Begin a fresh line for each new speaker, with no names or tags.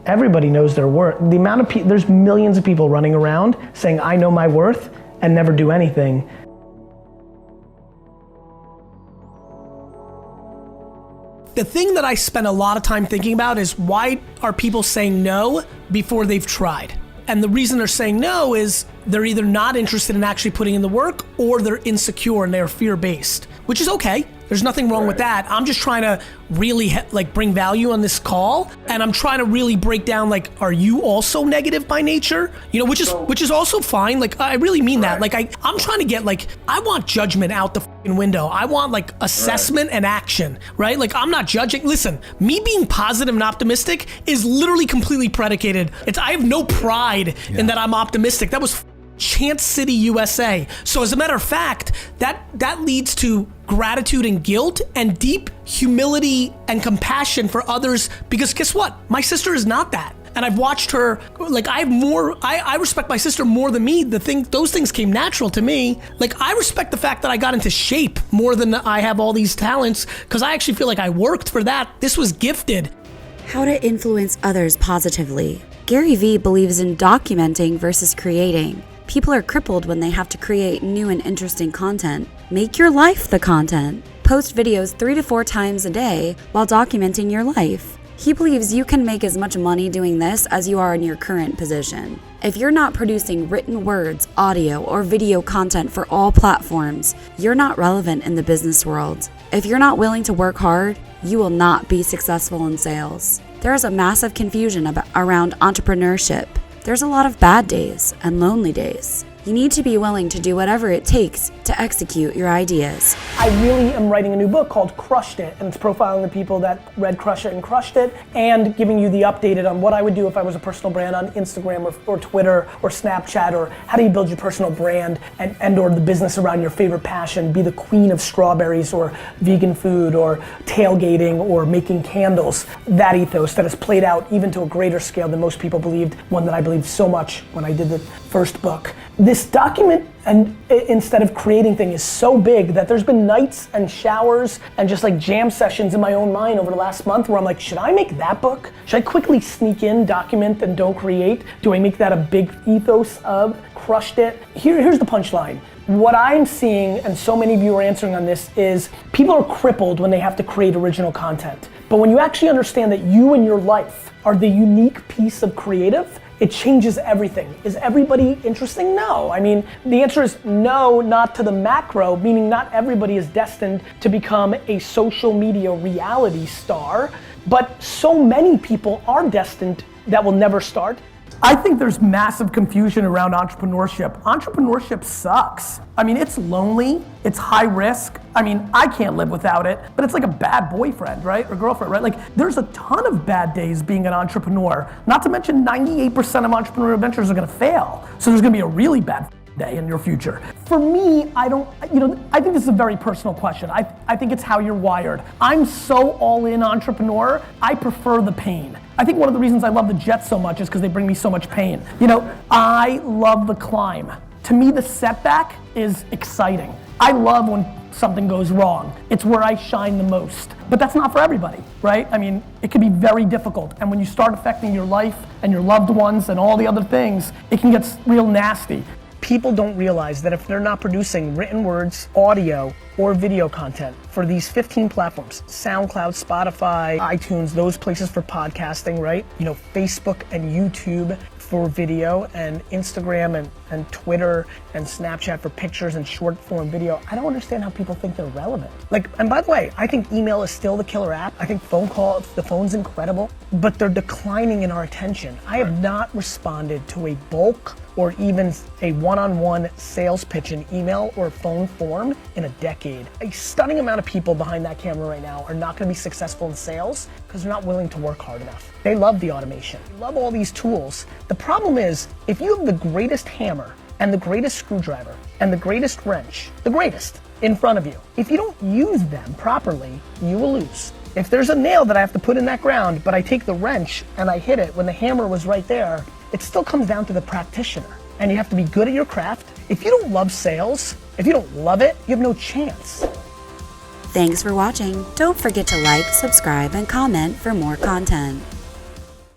Everybody knows their worth. The amount of people, there's millions of people running around saying, I know my worth, and never do anything.
The thing that I spend a lot of time thinking about is why are people saying no before they've tried? And the reason they're saying no is they're either not interested in actually putting in the work or they're insecure and they're fear-based, which is okay. There's nothing wrong with that. I'm just trying to really bring value on this call, and I'm trying to really break down are you also negative by nature? You know, which is also fine. I really mean that. I'm trying to get I want judgment out the fucking window. I want assessment and action, right? I'm not judging. Listen, me being positive and optimistic is literally completely predicated. I have no pride in that I'm optimistic. That was Chance City, USA. So as a matter of fact, that leads to gratitude and guilt and deep humility and compassion for others, because guess what? My sister is not that. And I've watched her, I respect my sister more than me. Those things came natural to me. I respect the fact that I got into shape more than I have all these talents, because I actually feel like I worked for that. This was gifted.
How to influence others positively. Gary Vee believes in documenting versus creating. People are crippled when they have to create new and interesting content. Make your life the content. Post videos 3 to 4 times a day while documenting your life. He believes you can make as much money doing this as you are in your current position. If you're not producing written words, audio, or video content for all platforms, you're not relevant in the business world. If you're not willing to work hard, you will not be successful in sales. There is a massive confusion around entrepreneurship. There's a lot of bad days and lonely days. You need to be willing to do whatever it takes to execute your ideas.
I really am writing a new book called Crushed It, and it's profiling the people that read Crush It and crushed it, and giving you the updated on what I would do if I was a personal brand on Instagram or Twitter or Snapchat, or how do you build your personal brand and or the business around your favorite passion, be the queen of strawberries or vegan food or tailgating or making candles. That ethos that has played out even to a greater scale than most people believed, one that I believed so much when I did the first book. This document and instead of creating thing is so big that there's been nights and showers and just jam sessions in my own mind over the last month where I'm like, should I make that book? Should I quickly sneak in, document, and don't create? Do I make that a big ethos of Crushed It? Here's the punchline. What I'm seeing, and so many of you are answering on this, is people are crippled when they have to create original content. But when you actually understand that you and your life are the unique piece of creative, it changes everything. Is everybody interesting? No. I mean, the answer is no, not to the macro, meaning not everybody is destined to become a social media reality star, but so many people are destined that will never start. I think there's massive confusion around entrepreneurship. Entrepreneurship sucks. I mean, it's lonely, it's high risk. I mean, I can't live without it, but it's like a bad boyfriend, right? Or girlfriend, right? There's a ton of bad days being an entrepreneur. Not to mention 98% of entrepreneurial ventures are gonna fail. So there's gonna be a really bad day in your future. For me, I think this is a very personal question. I think it's how you're wired. I'm so all in entrepreneur, I prefer the pain. I think one of the reasons I love the Jets so much is because they bring me so much pain. I love the climb. To me, the setback is exciting. I love when something goes wrong. It's where I shine the most. But that's not for everybody, right? I mean, it can be very difficult. And when you start affecting your life and your loved ones and all the other things, it can get real nasty. People don't realize that if they're not producing written words, audio, or video content for these 15 platforms, SoundCloud, Spotify, iTunes, those places for podcasting, right? Facebook and YouTube for video, and Instagram and Twitter and Snapchat for pictures and short form video. I don't understand how people think they're relevant. And by the way, I think email is still the killer app. I think the phone's incredible, but they're declining in our attention. I have not responded to a bulk or even a one-on-one sales pitch in email or phone form in a decade. A stunning amount of people behind that camera right now are not gonna be successful in sales because they're not willing to work hard enough. They love the automation. They love all these tools. The problem is, if you have the greatest hammer and the greatest screwdriver and the greatest wrench, the greatest, in front of you, if you don't use them properly, you will lose. If there's a nail that I have to put in that ground, but I take the wrench and I hit it when the hammer was right there, it still comes down to the practitioner. And you have to be good at your craft. If you don't love sales, if you don't love it, you have no chance.
Thanks for watching. Don't forget to like, subscribe, and comment for more content.